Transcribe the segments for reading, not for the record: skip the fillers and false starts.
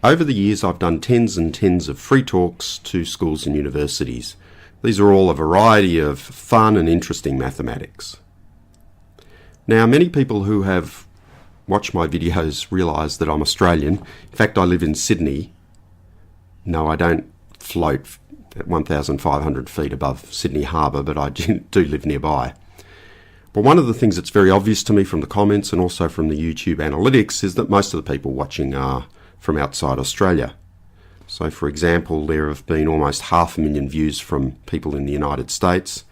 Over the years, I've done tens and tens of free talks to schools and universities. These are all a variety of fun and interesting mathematics. Now, many people who have watched my videos realise that I'm Australian. In fact, I live in Sydney. No, I don't float at 1,500 feet above Sydney Harbour, but I do live nearby. But one of the things that's very obvious to me from the comments and also from the YouTube analytics is that most of the people watching are from outside Australia. So, for example, there have been almost 500,000 views from people in the United States.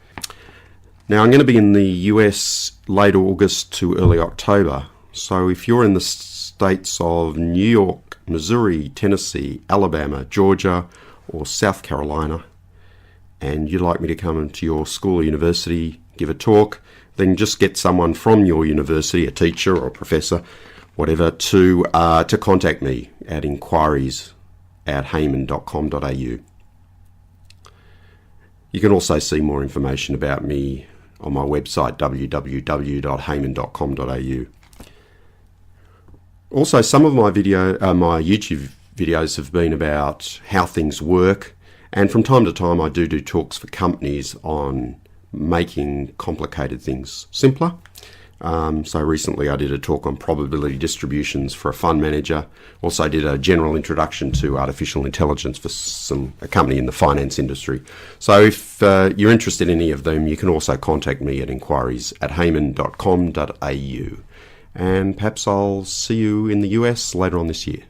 Now, I'm going to be in the US late August to early October. So if you're in the states of New York, Missouri, Tennessee, Alabama, Georgia, or South Carolina, and you'd like me to come to your school or university, give a talk, then just get someone from your university, a teacher or a professor, whatever, to contact me at inquiries@heyman.com.au. You can also see more information about me on my website, www.heyman.com.au. Also, some of my YouTube videos have been about how things work, and from time to time I do talks for companies on making complicated things simpler. So recently I did a talk on probability distributions for a fund manager. Also did a general introduction to artificial intelligence for a company in the finance industry. So if you're interested in any of them, you can also contact me at inquiries@heyman.com.au. And perhaps I'll see you in the US later on this year.